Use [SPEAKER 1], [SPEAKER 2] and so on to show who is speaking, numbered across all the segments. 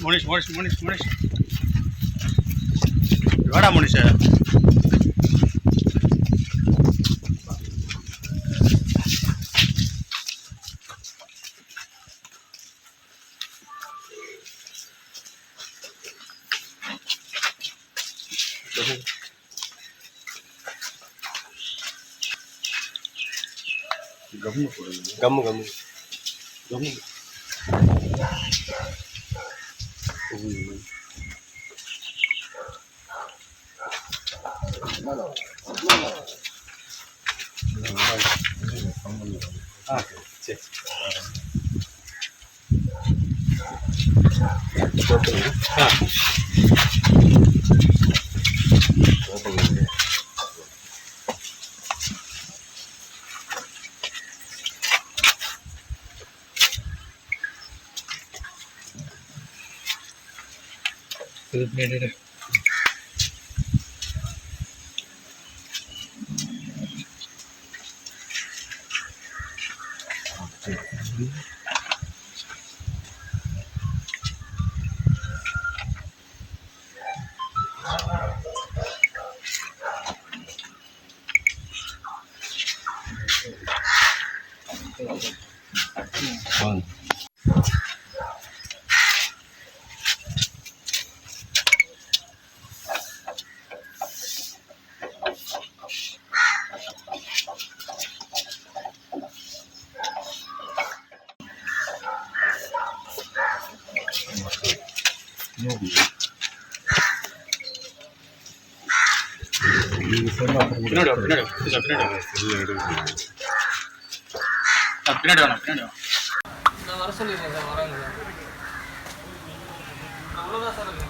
[SPEAKER 1] முனிஷ் வாடா முனிஷ். கம்மு சரி பின்னாடி
[SPEAKER 2] வர சொல்லிடுறேன் சார். வராங்க சார். அவ்வளோதான் சார் இருக்கு.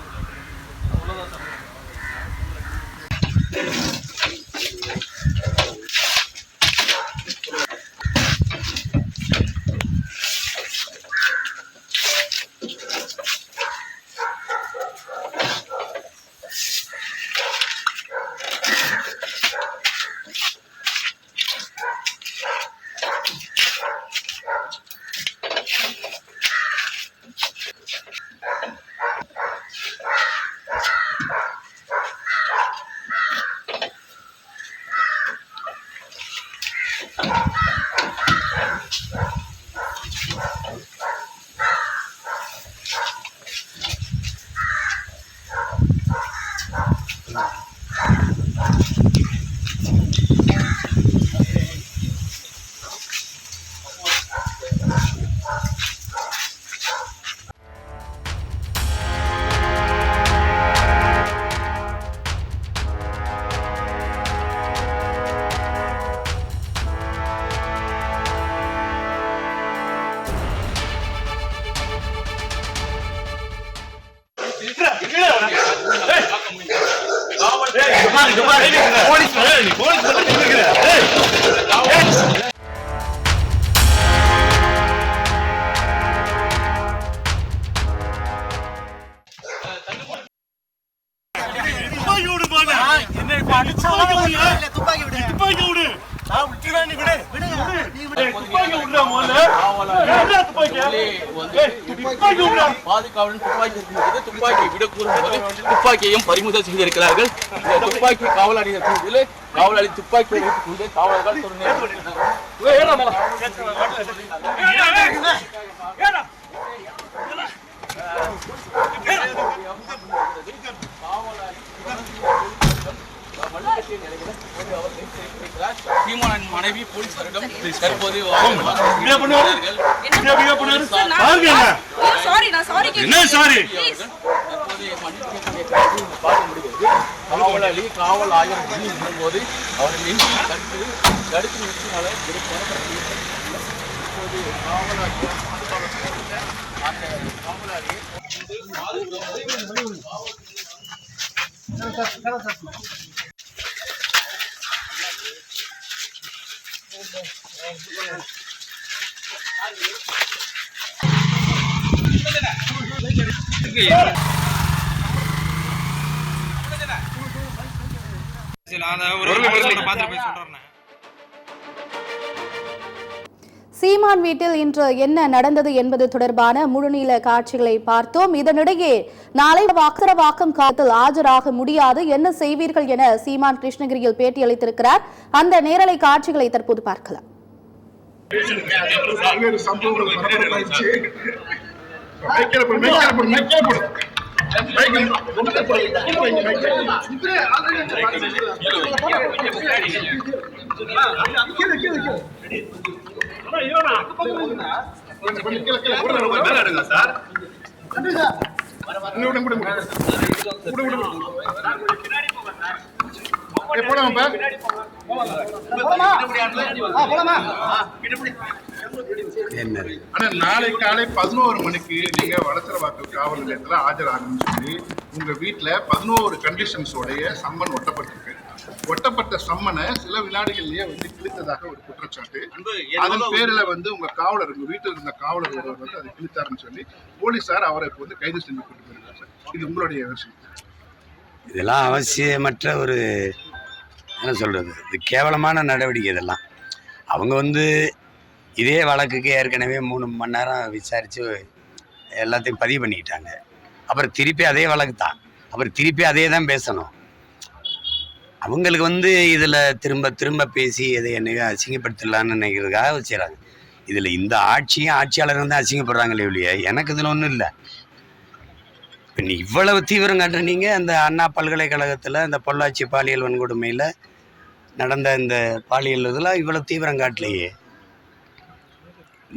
[SPEAKER 2] அவ்வளோதான் சார்.
[SPEAKER 3] பாதுகாவலன் துப்பாக்கி இருக்கும்போது துப்பாக்கியை விட கூறும்போது துப்பாக்கியையும் பறிமுதல் செய்திருக்கிறார்கள். துப்பாக்கி காவலாளி காவலாளி துப்பாக்கியை வைத்துக் கொண்டு காவலர்கள் சீமானின் மனைவி போலீசாரிடம் தற்போது காவலாளி காவல் ஆய்வு போது அவர்கள் தடுத்து நிறுத்தினால இப்போது காவலாளி
[SPEAKER 4] சீமான் வீட்டில் இன்று என்ன நடந்தது என்பது தொடர்பான முழுநீள காட்சிகளை பார்த்தோம். இதனிடையே நாளை அக்ரவாக்கம் காலத்தில் ஆஜராக முடியாது, என்ன செய்வீர்கள் என சீமான் கிருஷ்ணகிரியில் பேட்டியளித்திருக்கிறார். அந்த நேரலை காட்சிகளை தற்போது பார்க்கலாம்.
[SPEAKER 5] நாளை காலை 11 மணிக்கு நீங்க வளசரவாக்கம் காவல் நிலையத்துல ஆஜராகணும்னு சொல்லி உங்க வீட்டுல 11 கண்டிஷன்ஸோடைய சம்மன் ஒட்டப்பட்டிருக்கு. ஒட்டப்பட்ட சம்மனை சில வினாடிகள்லயே கிழித்ததாக ஒரு குற்றச்சாட்டு. அதன் பேர்ல உங்க காவலர், உங்க வீட்டில் இருந்த காவலர் ஒருவர் அதை கிழித்தாருன்னு சொல்லி போலீசார் அவரை கைது செஞ்சு கொண்டு போயிருக்காங்க சார். இது உங்களுடைய விஷயம்.
[SPEAKER 6] இதெல்லாம் அவசியமற்ற ஒரு என்ன சொல்றது, இது கேவலமான நடவடிக்கை. இதெல்லாம் அவங்க இதே வழக்குக்கு ஏற்கனவே 3 மணி நேரம் விசாரித்து எல்லாத்தையும் பதிவு பண்ணிக்கிட்டாங்க. அப்புறம் திருப்பி அதே வழக்கு தான், அப்புறம் திருப்பி அதே தான் பேசணும். அவங்களுக்கு இதில் திரும்ப திரும்ப பேசி இதை என்னையோ அசிங்கப்படுத்தலான்னு நினைக்கிறதுக்காக வச்சுறாங்க. இதில் இந்த ஆட்சியாளர் அசிங்கப்படுறாங்களே ஒழிய எனக்கு இதில் ஒன்றும் இல்லை. இப்போ நீ இவ்வளவு தீவிரம் காட்டுற நீங்கள் அந்த அண்ணா பல்கலைக்கழகத்தில் இந்த பொள்ளாச்சி பாலியல் வன்கொடுமையில் நடந்த இந்த பாலியல் இதெல்லாம் இவ்வளோ தீவிரம் காட்டலையே.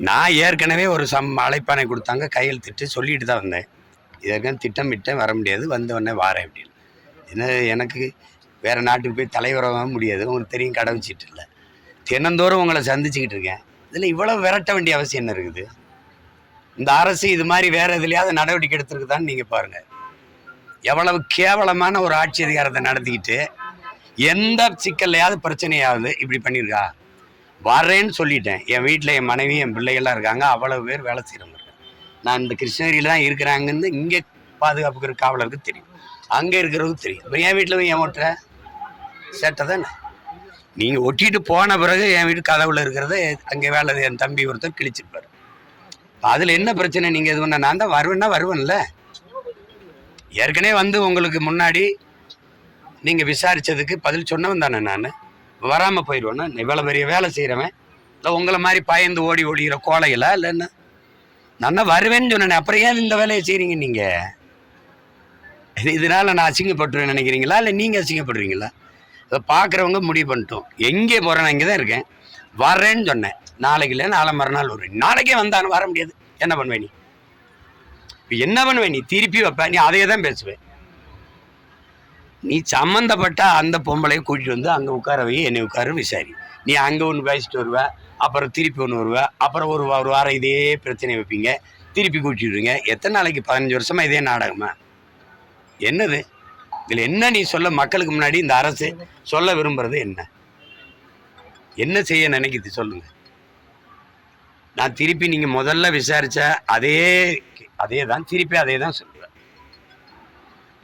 [SPEAKER 6] நான் ஏற்கனவே ஒரு அழைப்பானை கொடுத்தாங்க, கையெழுத்திட்டு சொல்லிட்டு தான் வந்தேன். இதற்கான திட்டமிட்டேன், வர முடியாது, வந்தவொடனே வாரேன் அப்படின்னு. ஏன்னா எனக்கு வேறு நாட்டுக்கு போய் தலைவராக முடியாது, உங்களுக்கு தெரியும், கடவுச்சிட்டு இல்லை. தினந்தோறும் உங்களை சந்திச்சுக்கிட்டு இருக்கேன். இதில் இவ்வளோ விரட்ட வேண்டிய அவசியம் என்ன இருக்குது? இந்த அரசு இது மாதிரி வேறு எதுலையாவது நடவடிக்கை எடுத்துருக்குதான்னு நீங்கள் பாருங்கள். எவ்வளவு கேவலமான ஒரு ஆட்சி அதிகாரத்தை நடத்திக்கிட்டு எந்த சிக்கல்லையாவது பிரச்சனையாவது இப்படி பண்ணியிருக்கா? வரேன்னு சொல்லிட்டேன். என் வீட்டில் என் மனைவி என் பிள்ளைகள்லாம் இருக்காங்க, அவ்வளவு பேர் வேலை செய்கிறவங்க இருக்காங்க. நான் இந்த கிருஷ்ணகிரியில் தான் இருக்கிறாங்கன்னு இங்கே பாதுகாப்புக்கிற காவலருக்கு தெரியும், அங்கே இருக்கிறவங்களுக்கு தெரியும். இப்போ என் வீட்டில் என் ஓட்டுற சேட்டை தானே. நீங்கள் ஒட்டிட்டு போன பிறகு என் வீட்டு கதவுல இருக்கிறத அங்கே வேலை என் தம்பி ஒருத்தர் கிழிச்சிருப்பார். அதில் என்ன பிரச்சனை? நீங்கள் இது பண்ண நான் தான் வருவேன்ல. ஏற்கனவே உங்களுக்கு முன்னாடி நீங்கள் விசாரித்ததுக்கு பதில் சொன்னவன் தானே. நான் வராமல் போயிடுவேன்னா இவ்வளோ பெரிய வேலை செய்கிறவன் இல்லை உங்களை மாதிரி பயந்து ஓடிக்கிற கோலையில் இல்லைன்னா நான் வருவேன்னு சொன்னேன். அப்புறம் ஏன் இந்த வேலையை செய்கிறீங்க நீங்கள்? இதனால் நான் அசிங்கப்பட்டுருவேன் நினைக்கிறீங்களா இல்லை நீங்கள் அசிங்கப்படுறீங்களா? அதை பார்க்குறவங்க முடிவு பண்ணிட்டோம். எங்கே போகிறேன், நான் இங்கே தான் இருக்கேன், வரேன்னு சொன்னேன். நாளைக்கு இல்லை, நாளை மறுநாள் வருவேன். நாளைக்கே வந்தாலும் வர முடியாது, என்ன பண்ணுவேன் நீ? இப்போ என்ன பண்ணுவேன் நீ? திருப்பி வைப்பேன், நீ அதையே தான் பேசுவேன். நீ சம்மந்தப்பட்ட அந்த பொம்பளையை கூட்டிகிட்டு அங்கே உட்கார வை, என்னை உட்கார விசாரி. நீ அங்கே ஒன்று பேசிட்டு வருவேன், அப்புறம் திருப்பி ஒன்று வருவேன், அப்புறம் ஒரு வாரம் இதே பிரச்சனை வைப்பீங்க, திருப்பி கூட்டிடுவீங்க. எத்தனை நாளைக்கு? 15 வருஷமா இதே நாடகமா? என்னது இதில் என்ன நீ சொல்ல? மக்களுக்கு முன்னாடி இந்த அரசு சொல்ல விரும்புறது என்ன செய்ய நினைக்குது சொல்லுங்க. நான் திருப்பி நீங்கள் முதல்ல விசாரித்த அதே தான் திருப்பி அதே தான் சொல்லுவேன்.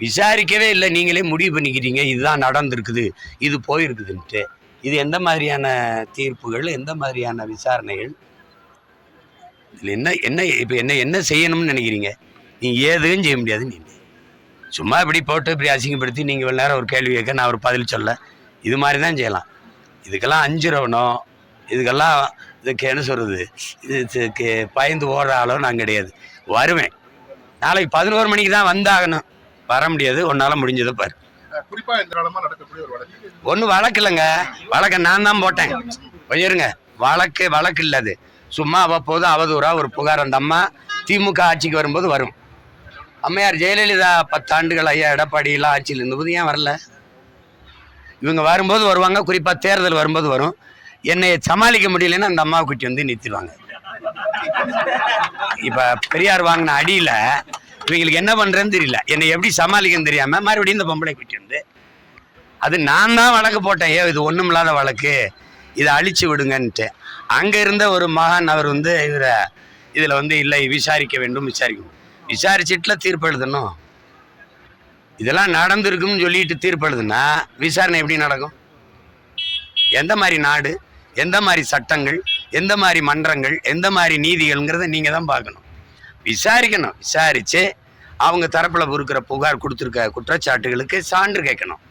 [SPEAKER 6] விசாரிக்கவே இல்லை, நீங்களே முடிவு பண்ணிக்கிறீங்க இதுதான் நடந்திருக்குது, இது போயிருக்குதுன்ட்டு. இது எந்த மாதிரியான தீர்ப்புகள், எந்த மாதிரியான விசாரணைகள்? இதில் என்ன இப்போ என்ன செய்யணும்னு நினைக்கிறீங்க? நீங்கள் எதுவும் செய்ய முடியாது. நீங்கள் சும்மா இப்படி போட்டு இப்படி அசிங்கப்படுத்தி நீங்கள் இவ்வளோ நேரம் ஒரு கேள்வி கேட்க நான் ஒரு பதில் சொல்ல, இது மாதிரி தான் செய்யலாம். இதுக்கெல்லாம் அஞ்சுறவனும் இதுக்கு என்ன சொல்கிறது, இதுக்கு பயந்து ஓடுற ஆளோ நான் கிடையாது. வருவேன். நாளைக்கு 11 மணிக்கு தான் வந்தாகணும், வர முடியாது. ஒன்னால முடிஞ்சதை பாரு.
[SPEAKER 5] குறிப்பா இந்த காலமா நடக்கக்கூடிய ஒரு வழக்கு
[SPEAKER 6] ஒன்றும் வழக்கு இல்லைங்க. வழக்கை நான் தான் போட்டேன். போயிருங்க. வழக்கு இல்லை, அது சும்மா அவ்வப்போது அவதூறா ஒரு புகார். அந்த அம்மா திமுக ஆட்சிக்கு வரும்போது வரும். அம்மையார் ஜெயலலிதா 10 ஆண்டுகள் ஐயா எடப்பாடியெல்லாம் ஆட்சியில் இருந்தபோது ஏன் வரல? இவங்க வரும்போது வருவாங்க, குறிப்பாக தேர்தல் வரும்போது வரும். என்னை சமாளிக்க முடியலன்னா அந்த அம்மாவை கூட்டி நிறுத்திடுவாங்க. இப்போ பெரியார் வாங்கின அடியில் இவங்களுக்கு என்ன பண்ணுறேன்னு தெரியல, என்னை எப்படி சமாளிக்கன்னு தெரியாமல் மறுபடியும் இந்த பொம்பளை கூட்டி அது நான் தான் வழக்கு போட்டேன். இது ஒன்றும் இல்லாத வழக்கு, இதை அழிச்சு விடுங்கன்ட்டு. அங்கே இருந்த ஒரு மகான் அவர் இவரை இதில் இல்லை விசாரிக்க வேண்டும், விசாரிச்சுட்டுல தீர்ப்பு எழுதணும். இதெல்லாம் நடந்திருக்குன்னு சொல்லிட்டு தீர்ப்பு எழுதுனா விசாரணை எப்படி நடக்கும்? எந்த மாதிரி நாடு, எந்த மாதிரி சட்டங்கள், எந்த மாதிரி மன்றங்கள் எந்த மாதிரி நீதிகள்ங்கிறத நீங்கள் தான் பார்க்கணும். விசாரிக்கணும். விசாரித்து அவங்க தரப்பில் இருக்கிற புகார் கொடுத்துருக்க குற்றச்சாட்டுகளுக்கு சான்று கேட்கணும்.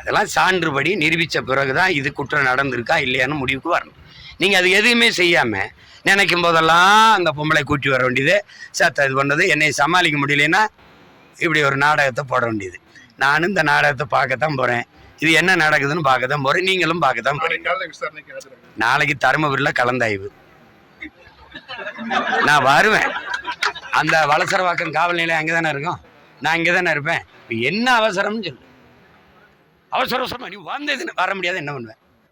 [SPEAKER 6] அதெல்லாம் சான்றுபடி நிரூபித்த பிறகு தான் இது குற்றம் நடந்திருக்கா இல்லையான்னு முடிவுக்கு வரணும். நீங்கள் அது எதுவுமே செய்யாமல் நினைக்கும் போதெல்லாம் அந்த பொம்பளை கூட்டி வர வேண்டியது, சத்த இது பண்ணது, என்னை சமாளிக்க முடியலன்னா இப்படி ஒரு நாடகத்தை போட வேண்டியது. நானும் இந்த நாடகத்தை பார்க்கத்தான் போகிறேன். இது என்ன நடக்குதுன்னு பார்க்கத்தான் போகிறேன். நீங்களும் பார்க்கத்தான் போகிறீங்க. நாளைக்கு தருமபுரியில் கலந்தாய்வு. நான் வருவேன். அந்த வலசரவாக்கம் காவல் நிலையம் அங்கே தானே இருக்கும். நான் இங்கே தானே இருப்பேன். இப்போ என்ன அவசரம்னு சொல்லு. அவசர அவசரமா நீ வந்ததுன்னு வர முடியாது, என்ன பண்ணுவேன்?